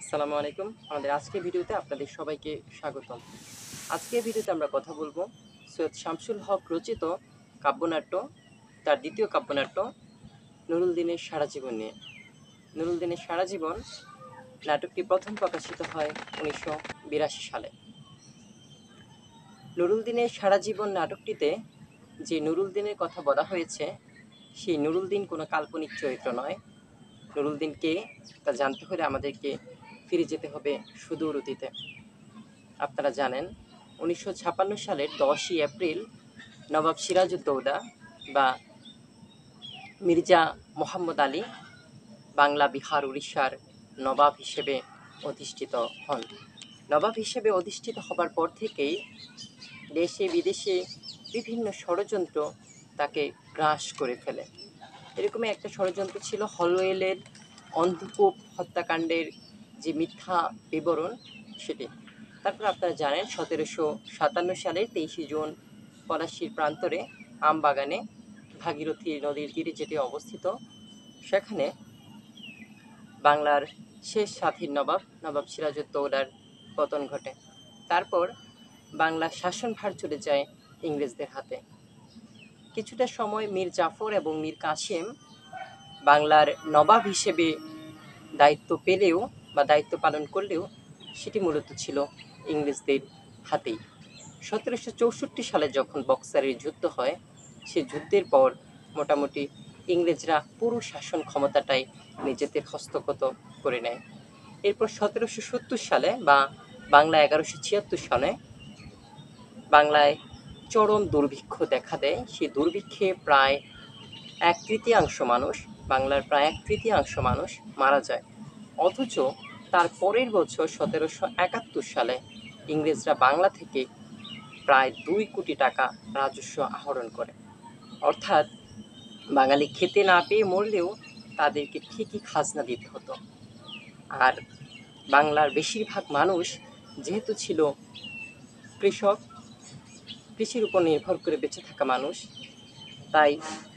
আসসালামু আলাইকুম। আমাদের আজকের ভিডিওতে আপনাদের সবাইকে স্বাগতম। আজকের ভিডিওতে আমরা কথা বলবো সৈয়দ শামসুল হক রচিত কাব্যনাট্য, তার দ্বিতীয় কাব্যনাট্য নুরুল দিনের সারা জীবন নিয়ে। নুরুল দিনের সারা জীবন নাটকটি প্রথম প্রকাশিত হয় 1982 সালে। নুরুল দিনের সারা জীবন নাটকটিতে যে নুরুল দিনের কথা বলা হয়েছে, সেই নুরুল দিন কোনো কাল্পনিক চরিত্র নয়। নুরুল দিন কে তা জানতে হলে আমাদেরকে ফিরে যেতে হবে সুদূর অতীতে। আপনারা জানেন 1956 সালের 10ই এপ্রিল নবাব সিরাজউদ্দৌলা বা মির্জা মোহাম্মদ আলী বাংলা, বিহার, উড়িষ্যার নবাব হিসেবে অধিষ্ঠিত হন। নবাব হিসেবে অধিষ্ঠিত হবার পর থেকেই দেশে বিদেশে বিভিন্ন ষড়যন্ত্র তাকে গ্রাস করে ফেলে। এরকমই একটা ষড়যন্ত্র ছিল হলওয়েলের অন্ধকূপ হত্যাকাণ্ডের যে মিথ্যা বিবরণ সেটি। তারপর আপনারা জানেন 1757 সালের 23 জুন পলাশীর প্রান্তরে আমবাগানে ভাগীরথী নদীর তীরে যেটি অবস্থিত, সেখানে বাংলার শেষ স্বাধীন নবাব সিরাজউদ্দৌলার পতন ঘটে। তারপর বাংলার শাসনভার চলে যায় ইংরেজদের হাতে। কিছুটা সময় মীর জাফর এবং মীর কাসেম বাংলার নবাব হিসেবে দায়িত্ব পেলেও বা দায়িত্ব পালন করলেও সেটি মূলত ছিল ইংরেজদের হাতেই। 1764 সালে যখন বক্সারের যুদ্ধ হয়, সে যুদ্ধের পর মোটামুটি ইংরেজরা পুরো শাসন ক্ষমতাটাই নিজেদের হস্তগত করে নেয়। এরপর 1770 সালে বা বাংলা 1176 সনে বাংলায় চরম দুর্ভিক্ষ দেখা দেয়। সেই দুর্ভিক্ষে প্রায় বাংলার প্রায় এক তৃতীয়াংশ মানুষ মারা যায়। অথচ তার পরের বছর 1771 সালে ইংরেজরা বাংলা থেকে প্রায় 2 কোটি টাকা রাজস্ব আহরণ করে। অর্থাৎ বাঙালি খেতে না পেয়ে মরলেও তাদেরকে ঠিকই খাজনা দিতে হতো। আর বাংলার বেশিরভাগ মানুষ যেহেতু ছিল কৃষক, কৃষির উপর নির্ভর করে বেঁচে থাকা মানুষ, তাই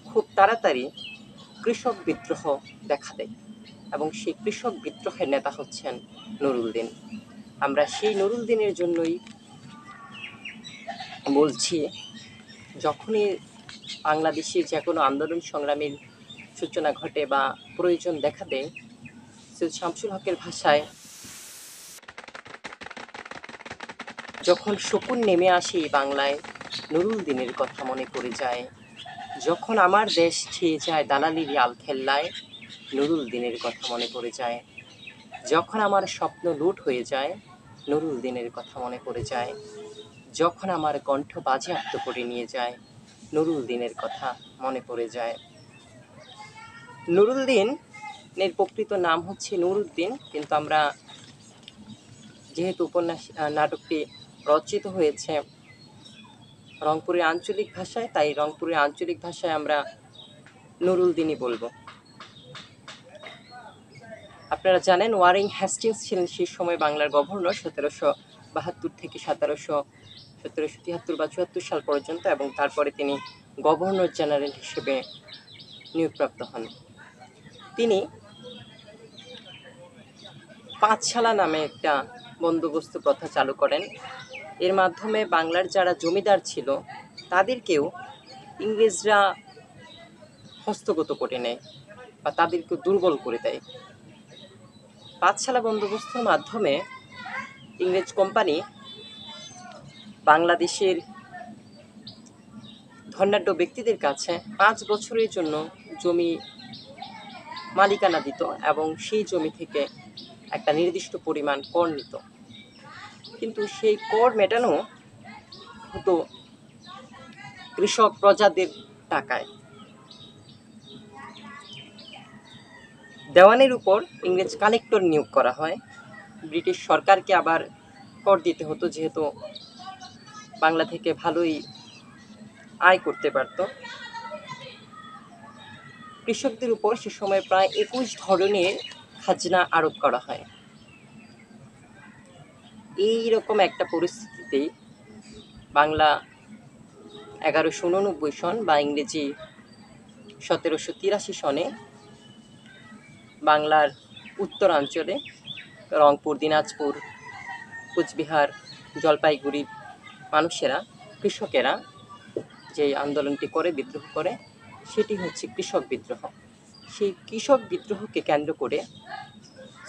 খুব তাড়াতাড়ি কৃষক বিদ্রোহ দেখা দেয় এবং সেই কৃষক বিদ্রোহের নেতা হচ্ছেন নুরুল দিন। আমরা সেই নুরুল দিনের জন্যই বলছি, যখনই বাংলাদেশের যে কোনো আন্দোলন সংগ্রামের সূচনা ঘটে বা প্রয়োজন দেখা দেয়, সৈয়দ শামসুল হকের ভাষায় যখন শকুন নেমে আসে বাংলায়, নুরুল দিনের কথা মনে পড়ে যায়। যখন আমার দেশ ছেয়ে যায় দালালির আলখেল্লায়, নুরুল দিনের কথা মনে পড়ে যায়। যখন আমার স্বপ্ন লুট হয়ে যায়, নুরুল দিনের কথা মনে পড়ে যায়। যখন আমার কণ্ঠ বাজেয়াপ্ত করে নিয়ে যায়, নুরুল দিনের কথা মনে পড়ে যায়। নুরুল দিনের প্রকৃত নাম হচ্ছে নুরউদ্দিন, কিন্তু আমরা যেহেতু নাটকটি রচিত হয়েছে রংপুরের আঞ্চলিক ভাষায়, তাই রংপুরের আঞ্চলিক ভাষায় আমরা নুরুল দিনই বলবো। আপনারা জানেন ওয়ারেন হেস্টিংস ছিলেন সেই সময় বাংলার গভর্নর 1772 থেকে 1773 বা 74 সাল পর্যন্ত, এবং তারপরে তিনি গভর্নর জেনারেল হিসেবে নিয়োগপ্রাপ্ত হন। তিনি পাঁচশালা নামে একটা বন্দোবস্ত প্রথা চালু করেন। এর মাধ্যমে বাংলার যারা জমিদার ছিল তাদেরকেও ইংরেজরা হস্তগত করে নেয় বা তাদেরকে দুর্বল করে দেয়। পাঁচশালা বন্দোবস্তের মাধ্যমে ইংরেজ কোম্পানি বাংলাদেশের ধনাঢ্য ব্যক্তিদের কাছে 5 বছরের জন্য জমি মালিকানা দিত এবং সেই জমি থেকে একটা নির্দিষ্ট পরিমাণ কর নিত। কিন্তু সেই কর মেটানো হতো কৃষক প্রজাদের টাকায়। দেওয়ানের উপর ইংরেজ কালেক্টর নিয়োগ করা হয়। ব্রিটিশ সরকারকে আবার কর দিতে হতো, যেহেতু বাংলা থেকে ভালোই আয় করতে পারত। কৃষকদের উপর সে সময় প্রায় 21 ধরনের খাজনা আরোপ করা হয়। এইরকম একটা পরিস্থিতিতেই বাংলা 1189 সন বা ইংরেজি 1783 সনে বাংলার উত্তরাঞ্চলে রংপুর, দিনাজপুর, কুচবিহার, জলপাইগুড়ির মানুষেরা, কৃষকেরা যে আন্দোলনটি করে, বিদ্রোহ করে, সেটি হচ্ছে কৃষক বিদ্রোহ। সেই কৃষক বিদ্রোহকে কেন্দ্র করে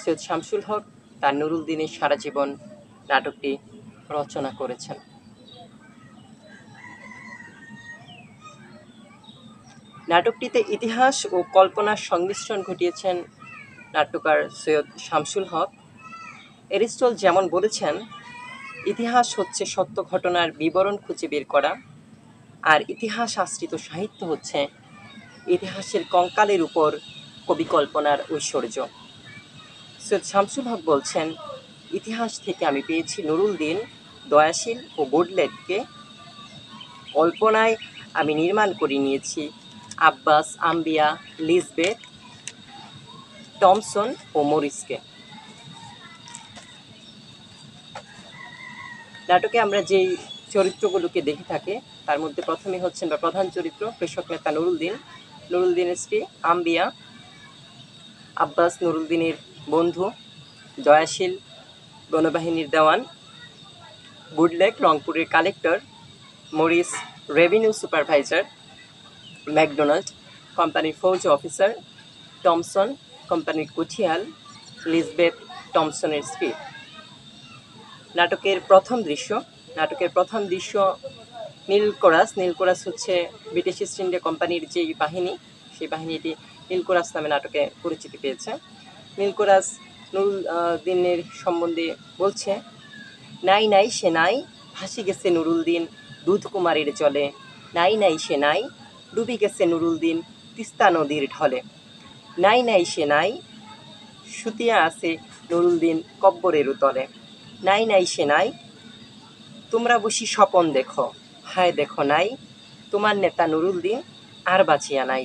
সৈয়দ শামসুল হক তার নুরুল দিনের সারা জীবন নাটকটি রচনা করেছেন। নাটকটিতে ইতিহাস ও কল্পনার সংমিশ্রণ ঘটিয়েছেন নাট্যকার সৈয়দ শামসুল হক। এরিস্টল যেমন বলেছেন, ইতিহাস হচ্ছে সত্য ঘটনার বিবরণ খুঁজে বের করা, আর ইতিহাস আশ্রিত সাহিত্য হচ্ছে ইতিহাসের কঙ্কালের উপর কবি কল্পনার ঐশ্বর্য। সৈয়দ শামসুল হক বলছেন, ইতিহাস থেকে আমি পেয়েছি নুরুল দিন, দয়াশীল ও গুডলেটকে। কল্পনায় আমি নির্মাণ করে নিয়েছি আব্বাস, আম্বিয়া, লিজবেথ, টমসন ও মরিসকে। নাটকে আমরা যেই চরিত্রগুলোকে দেখে থাকি তার মধ্যে প্রথমে হচ্ছেন বা প্রধান চরিত্র কৃষক নেতা নুরুল দিন, নুরুল দিনের স্ত্রী আম্বিয়া, আব্বাস নুরুল দিনের বন্ধু, দয়াশীল গণবাহিনীর দেওয়ান, গুডলেক রংপুরের collector, Morris revenue supervisor, McDonald কোম্পানির ফৌজ অফিসার, টমসন কোম্পানির কুঠিয়াল, লিজবেথ টমসনের স্ত্রী। নাটকের প্রথম দৃশ্য নীলকোরাস হচ্ছে ব্রিটিশ ইস্ট ইন্ডিয়া কোম্পানির যেই বাহিনী, সেই বাহিনীটি নীলকোরাস নামে নাটকে পরিচিতি পেয়েছে। নীলকোরাস নুরুল দিনের সম্বন্ধে বলছে, নাই নাই সে নাই, ভাসি গেছে নুরুল দিন দুধ কুমারীর জলে, নাই নাই সে নাই, ডুবি গেছে নুরুল দিন তিস্তা নদীর ঢলে, নাই নাই সে নাই, সুতিয়া আছে নুরুল দিন কব্বরের তলে, নাই নাই সে নাই, তোমরা বসি স্বপন দেখো, হায় দেখো নাই, তোমার নেতা নুরুল দিন আর বাঁচিয়া নাই।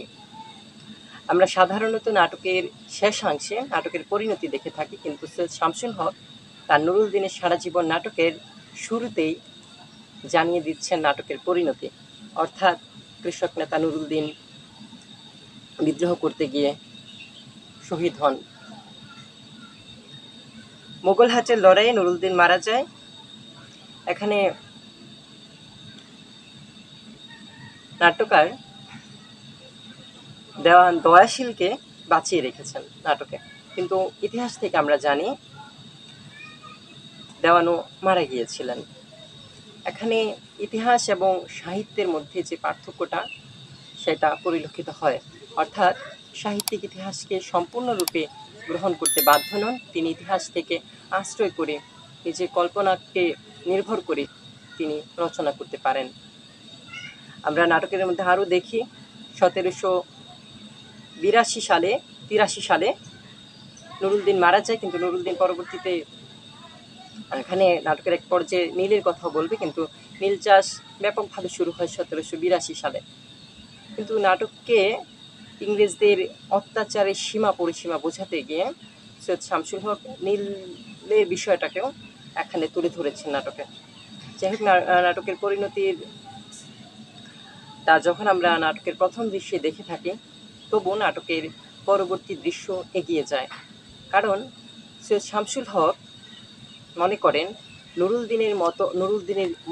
আমরা সাধারণত নাটকের শেষাংশে নাটকের পরিণতি দেখে থাকি, কিন্তু সৈয়দ শামসুল হক তার নুরুল দিনের সারা জীবন নাটকের শুরুতেই জানিয়ে দিচ্ছেন নাটকের পরিণতি, অর্থাৎ কৃষক নেতা নুরুল দিন বিদ্রোহ করতে গিয়ে শহীদ হন। মোগল হাটের লড়াইয়ে নুরুল দিন মারা যায়। এখানে নাট্যকার দেওয়ান দয়াশীলকে বাঁচিয়ে রেখেছেন নাটকে, কিন্তু ইতিহাস থেকে আমরা জানি দেওয়ানও মারা গিয়েছিলেন। এখানে ইতিহাস এবং সাহিত্যের মধ্যে যে পার্থক্যটা সেটা পরিলক্ষিত হয়, অর্থাৎ সাহিত্যিক ইতিহাসকে সম্পূর্ণরূপে গ্রহণ করতে বাধ্য নন, তিনি ইতিহাস থেকে আশ্রয় করে নিজের কল্পনাকে নির্ভর করে তিনি রচনা করতে পারেন। আমরা নাটকের মধ্যে আরও দেখি 1783 সালে নুরুল দিন মারা যায়, কিন্তু নুরুল দিন পরবর্তীতে এখানে নাটকের এক পর্যায়ে নীলের কথা বলবে, কিন্তু নীল চাষ ব্যাপকভাবে শুরু হয় 1782 সালে। কিন্তু নাটককে ইংরেজদের অত্যাচারের সীমা পরিসীমা বোঝাতে গিয়ে সৈয়দ শামসুল হক নীলের বিষয়টাকেও এখানে তুলে ধরেছেন নাটকে। যাই হোক, নাটকের পরিণতির তা যখন আমরা নাটকের প্রথম দৃশ্যে দেখে থাকি, তবু নাটকের পরবর্তী দৃশ্য এগিয়ে যায়, কারণ সৈয়দ শামসুল হক মনে করেন নুরুল দিনের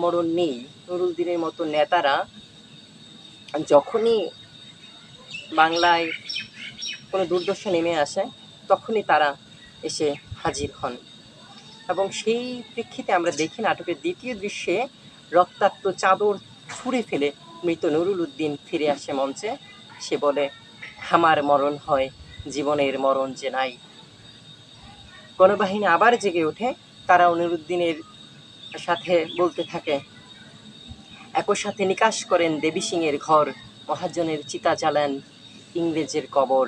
মরণ নেই। নুরুল দিনের মতো নেতারা যখনই বাংলায় কোনো দুর্দশা নেমে আসে তখনই তারা এসে হাজির হন, এবং সেই প্রেক্ষিতে আমরা দেখি নাটকের দ্বিতীয় দৃশ্যে রক্তাক্ত চাদর ছুঁড়ে ফেলে মৃত নুরুল উদ্দিন ফিরে আসে মঞ্চে। সে বলে, আমার মরণ হয়, জীবনের মরণ যে নাই। গণবাহিনী আবার জেগে ওঠে, তারাও নুরুদ্দিনের সাথে বলতে থাকে, একই সাথে নিকাশ করেন দেবী সিংয়ের ঘর, মহাজনের চিতা জ্বালান ইংরেজের কবর।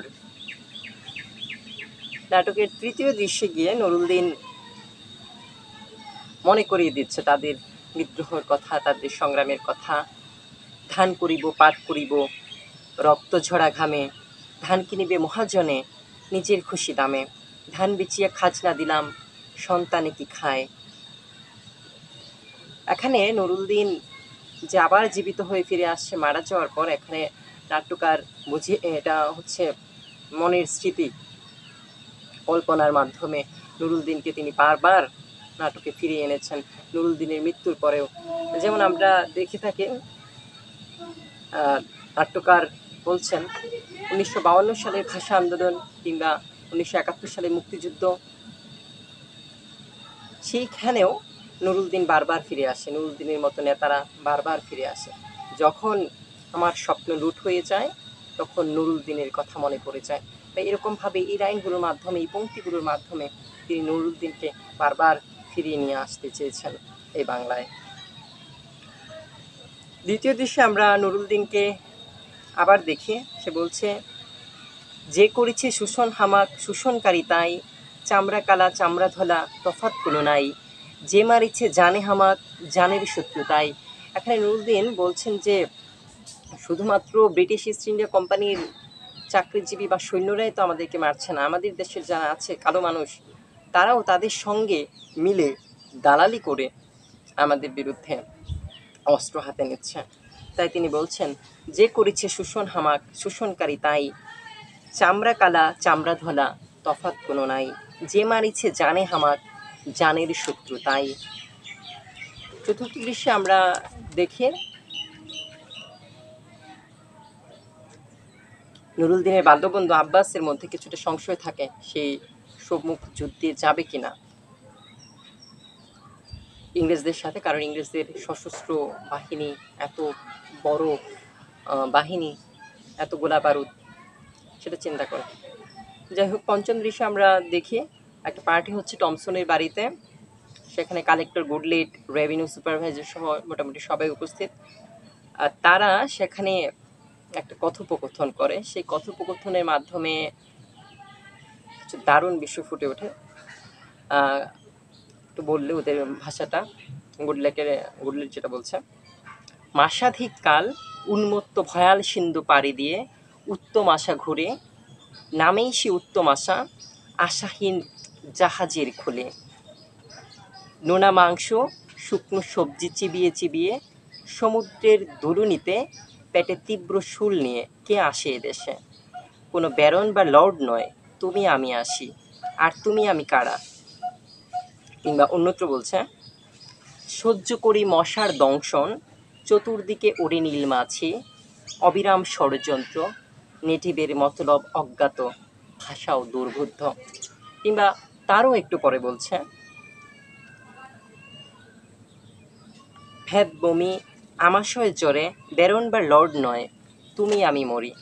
নাটকের তৃতীয় দৃশ্যে গিয়ে নুরুল দিন মনে করিয়ে দিচ্ছে তাদের বিদ্রোহের কথা, তাদের সংগ্রামের কথা। ধান করিব, পাট করিব, রক্ত ঝরা ঘামে, ধান কিনিবে মহাজনে নিজের খুশি দামে, ধান বেচিয়া খাজনা দিলাম, সন্তানে কি খায়। এখানে নুরুল দিন যে আবার জীবিত হয়ে ফিরে আসছে মারা যাওয়ার পর, এখানে নাট্যকার বুঝিয়ে এটা হচ্ছে মনের স্মৃতি, কল্পনার মাধ্যমে নুরুল দিনকে তিনি বারবার নাটকে ফিরিয়ে এনেছেন নুরুল দিনের মৃত্যুর পরেও। যেমন আমরা দেখে থাকি নাট্যকার বলছেন 1952 সালের ভাষা আন্দোলন কিংবা 1971 সালে মুক্তিযুদ্ধ, সেইখানেও নুরুল দিন বারবার ফিরে আসে, নুরুল দিনের মতো নেতারা বারবার ফিরে আসে। যখন আমার স্বপ্ন লুট হয়ে যায় তখন নুরুল দিনের কথা মনে পড়ে যায়। তাই এরকমভাবে এই লাইনগুলোর মাধ্যমে, এই পংক্তিগুলোর মাধ্যমে তিনি নুরুল দিনকে বারবার ফিরিয়ে নিয়ে আসতে চেয়েছেন এই বাংলায়। দ্বিতীয় দৃশ্যে আমরা নুরুল দিনকে আবার দেখি, সে বলছে, যে করেছে শোষণ হামাক শোষণকারী তাই, চামড়া কালা চামড়া ধলা তফাৎ কোনো নাই, যে মারিছে জানে হামাক জানের শত্রু তাই। এখানে নুরুল দিন বলছেন যে শুধুমাত্র ব্রিটিশ ইস্ট ইন্ডিয়া কোম্পানির চাকরিজীবী বা সৈন্যরাই তো আমাদেরকে মারছে না, আমাদের দেশের যারা আছে কালো মানুষ, তারাও তাদের সঙ্গে মিলে দালালি করে আমাদের বিরুদ্ধে অস্ত্র হাতে নিচ্ছে। তাই তিনি বলছেন, যে করেছে শোষণ হামাক শোষণকারী তাই, চামড়া কালা চামড়া ধলা তফাৎ কোনো নাই, যে মারিছে জানে হামাক জানের শত্রু তাই। চতুর্থ দৃশ্যে আমরা দেখি নুরুল দিনের বাল্যবন্ধু আব্বাসের মধ্যে কিছুটা সংশয় থাকে, সেই সম্মুখ যুদ্ধে যাবে কিনা ইংরেজদের সাথে, কারণ ইংরেজদের সশস্ত্র বাহিনী, এত বড় বাহিনী, এত গোলা বারুদ, সেটা চিন্তা করে। যাই হোক, পঞ্চম দৃশ্যে আমরা দেখি একটা পার্টি হচ্ছে টমসনের বাড়িতে, সেখানে কালেক্টর গুডলেট, রেভিনিউ সুপারভাইজার সহ মোটামুটি সবাই উপস্থিত। আর তারা সেখানে একটা কথোপকথন করে, সেই কথোপকথনের মাধ্যমে কিছু দারুণ বিষয় ফুটে ওঠে। একটু বললে ওদের ভাষাটা, গুডলেট যেটা বলছে, মাসাধিক কাল উন্মত্ত ভয়াল সিন্ধু পাড়ি দিয়ে উত্তম আশা ঘুরে, নামেই সে উত্তম আশা আশাহীন জাহাজের খুলে, নোনা মাংস শুকনো সবজি চিবিয়ে চিবিয়ে সমুদ্রের দুলুনিতে পেটে তীব্র শুল নিয়ে কে আসে এদেশে, কোনো ব্যারন বা লর্ড নয়, তুমি আমি আসি, আর তুমি আমি কারা। কিংবা অন্যত্র বলছে, সহ্য করি মশার দংশন চতুর্দিকে ওড়ে নীল মাছি, অবিরাম ষড়যন্ত্র নেটিভের মতলব অজ্ঞাত ভাষাও দুর্বোধ্য। কিংবা তারও একটু পরে বলছে, ভেদ বমি আমাশয় জ্বরে ব্যারন বা লর্ড নয়, তুমি আমি মরি।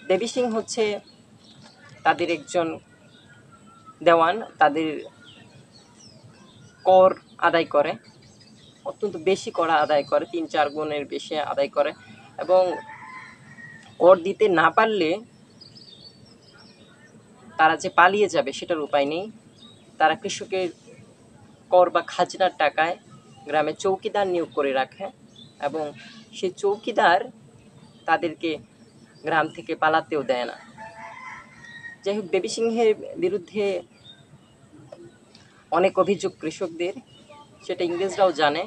দেবী সিং হচ্ছে তাদের একজন দেওয়ান, তাদের কর আদায় করে, অত্যন্ত বেশি কর আদায় করে, 3-4 গুণের বেশি আদায় করে, এবং কর দিতে না পারলে তারা যে পালিয়ে যাবে সেটার উপায় নেই। তারা কৃষকের কর বা খাজনার টাকায় গ্রামে চৌকিদার নিয়োগ করে রাখে, এবং সেই চৌকিদার তাদেরকে গ্রাম থেকে পালাতেও দেয় না। যাই হোক, দেবী সিংহের বিরুদ্ধে অনেক অভিযোগ কৃষকদের, সেটা ইংরেজরাও জানে।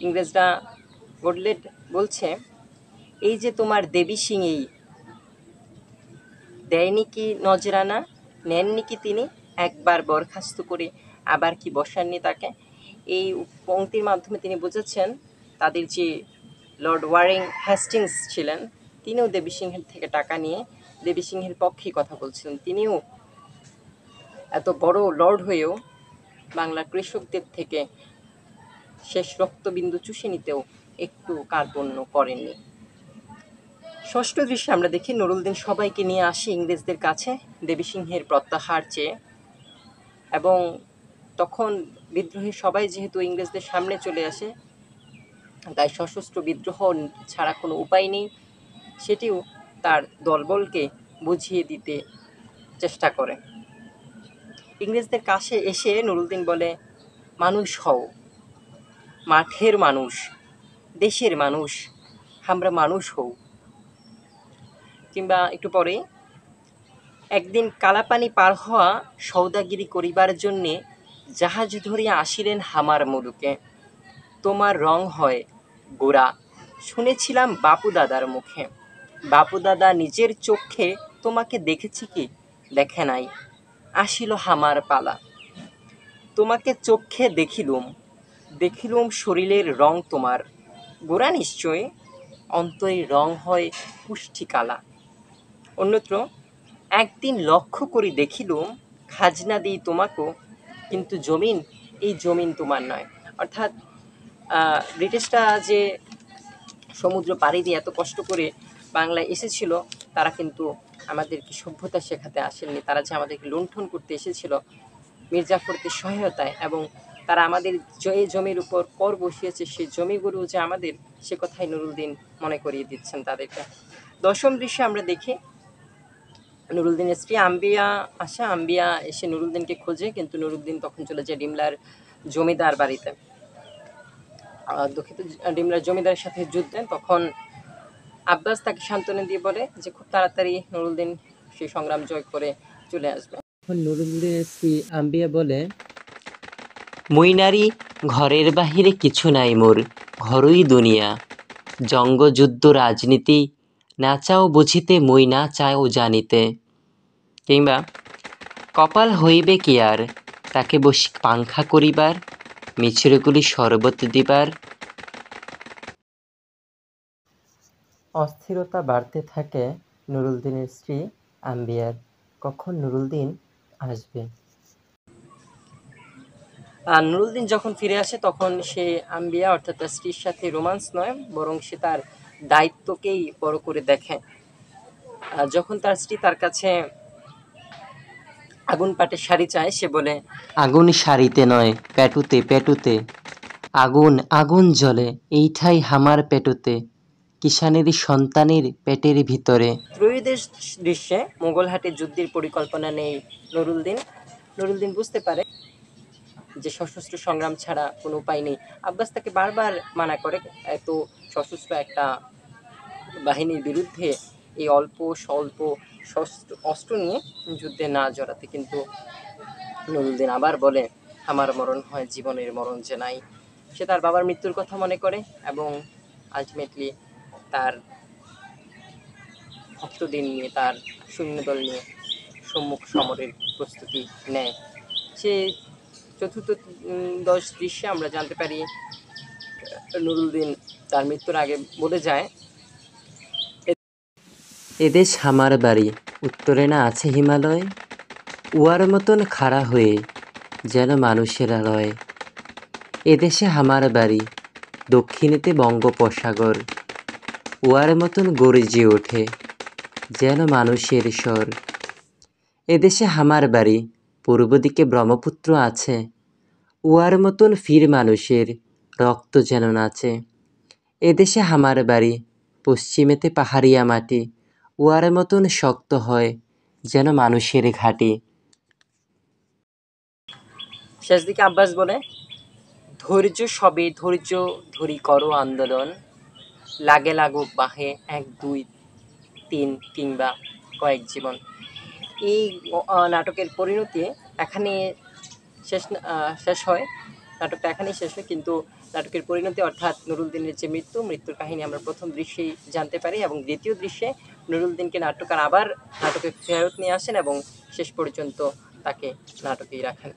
ইংরেজরা, গুডলেট বলছে, এই যে তোমার দেবী সিং, এই দেয়নি কি নজরানা, নেননি কি তিনি, একবার বরখাস্ত করে আবার কি বসাননি তাকে। এই পংক্তির মাধ্যমে তিনি বুঝেছেন তাদের যে লর্ড ওয়ারেন হেস্টিংস ছিলেন, তিনিও দেবী সিংহের থেকে টাকা নিয়ে দেবী সিংহের পক্ষে কথা বলছিলেন। তিনিও এত বড় লর্ড হয়েও বাংলার কৃষকদের থেকে শেষ রক্তবিন্দু চুষে নিতেও একটু কার্পণ্য করেননি। ষষ্ঠ দৃশ্যে আমরা দেখি নুরুল দিন সবাইকে নিয়ে আসে ইংরেজদের কাছে দেবী সিংহের প্রত্যাহার চেয়ে, এবং তখন বিদ্রোহী সবাই যেহেতু ইংরেজদের সামনে চলে আসে, তাই সশস্ত্র বিদ্রোহ ছাড়া কোনো উপায় নেই, সেটিও তার দলবলকে বুঝিয়ে দিতে চেষ্টা করে। ইংরেজদের কাছে এসে নুরুল দিন বলে, মানুষ হও, মাঠের মানুষ, দেশের মানুষ, আমরা মানুষ হও। কিংবা একটু পরে, একদিন কালাপানি পার হওয়া সৌদাগিরি করিবার জন্যে জাহাজ ধরিয়া আসিলেন হামার মুলুকে, তোমার রং হয় গোরা, শুনেছিলাম বাপু দাদার মুখে, বাপু দাদা নিজের চোখে তোমাকে দেখেছি কি, দেখে নাই, আসিল হামার পালা। তোমাকে চক্ষে দেখিলুম শরীরের রং তোমার, গোরা নিশ্চয় অন্তরের রং হয় পুষ্টি কালা। অন্যত্র, একদিন লক্ষ্য করে দেখিলুম খাজনা দিই তোমাকেও, কিন্তু জমিন এই জমিন তোমার নয়। অর্থাৎ ব্রিটিশরা যে সমুদ্র পাড়ি দিয়ে এত কষ্ট করে বাংলায় এসেছিল, তারা কিন্তু আমাদেরকে সভ্যতা শেখাতে আসেননি। তারা যে আমাদেরকে লুণ্ঠন করতে এসেছিল মির্জাফরদের সহায়তায়, এবং তারা আমাদের যে জমির উপর কর বসিয়েছে সেই জমিগুলো যে আমাদের, সে কথাই নুরুলদিন মনে করিয়ে দিচ্ছেন তাদেরকে। দশম দৃশ্যে আমরা দেখি নুরুলদিনের স্ত্রী আম্বিয়া আসে। আম্বিয়া এসে নুরুলদিনকে খোঁজে, কিন্তু নুরুলদিন তখন চলে যায় ডিমলার জমিদার বাড়িতে। দুঃখিত, ডিমলার জমিদারের সাথে যুদ্ধ দেন। তখন আব্বাস তাকে সান্ত্বনা দিয়ে বলে যে খুব তাড়াতাড়ি নুরুলদিন সেই সংগ্রাম জয় করে চলে আসবে। নুরুলদিনের স্ত্রী আম্বিয়া বলে, মুই নারী ঘরের বাহিরে কিছু নাই মোর, ঘরই দুনিয়া। জঙ্গ যুদ্ধ রাজনীতি না চাও বুঝিতে, মুই না চাও জানিতে। কিংবা কপাল হইবে কি আর, তাকে বসি পাংখা করিবার, মিছরেগুলি শরবত দিবার। অস্থিরতা বাড়তে থাকে নুরুলদিনের স্ত্রী আম্বিয়ার, কখন নুরুলদিন আসবে। আর নুরুলদিন যখন ফিরে আসে তখন সে আম্বিয়া অর্থাৎ তার স্ত্রীর সাথে রোমান্স নয়, বরং সে তার দায়িত্বকেই বড় করে দেখে। যখন তার স্ত্রী তার কাছে আগুন পাটে শাড়ি চায়, সে বলে, আগুন সারিতে নয় পেটুতে পেটুতে, আগুন আগুন জ্বলে এইঠাই হামার পেটুতে, কিষানেরই সন্তানের পেটের ভিতরে। ত্রয়োদশ দৃশ্যে মোগলহাটের যুদ্ধের পরিকল্পনা নেই নুরুলদিন বুঝতে পারে যে সশস্ত্র সংগ্রাম ছাড়া কোনো উপায় নেই। আব্বাস তাকে বারবার মানা করে এত সশস্ত্র একটা বাহিনীর বিরুদ্ধে এই অল্প স্বল্প অস্ত্র নিয়ে যুদ্ধে না জড়াতে, কিন্তু নুরুলদিন আবার বলে, আমার মরণ হয় জীবনের মরণ যে নাই। সে তার বাবার মৃত্যুর কথা মনে করে এবং আলটিমেটলি তার ভক্তদের নিয়ে, তার সৈন্যদল নিয়ে সম্মুখ সমরের প্রস্তুতি নেয়। সে চতুর্থ দশ দৃশ্যে আমরা জানতে পারি নুরুলদিন তার মৃত্যুর আগে বলে যায়, এদেশ হামার বাড়ি, উত্তরে না আছে হিমালয়, উয়ার মতন খাড়া হয়ে যেন মানুষের আলয়। এদেশে হামার বাড়ি, দক্ষিণেতে বঙ্গোপসাগর, উয়ার মতন গর্জে ওঠে যেন মানুষের স্বর। এদেশে হামার বাড়ি, পূর্ব দিকে ব্রহ্মপুত্র আছে, উয়ার মতন ফির মানুষের রক্ত যেন নাচে। এদেশে হামার বাড়ি, পশ্চিমেতে পাহাড়িয়া মাটি, উয়ার মতন শক্ত হয় যেন মানুষের ঘাটি। শেষ দিকে আব্বাস বলে, ধৈর্য সবে ধৈর্য ধরি করো আন্দোলন, লাগে লাগুক বাহে 1 2 3 কিংবা কয়েক জীবন। এই নাটকের পরিণতি এখানে শেষ হয়। নাটকটা এখানেই শেষ হয়, কিন্তু নাটকের পরিণতি অর্থাৎ নুরুলদিনের যে মৃত্যুর কাহিনী আমরা প্রথম দৃশ্যেই জানতে পারি, এবং দ্বিতীয় দৃশ্যে নুরুলদিনকে নাট্যকার আবার নাটকে ফেরত নিয়ে আসেন এবং শেষ পর্যন্ত তাকে নাটকেই রাখেন।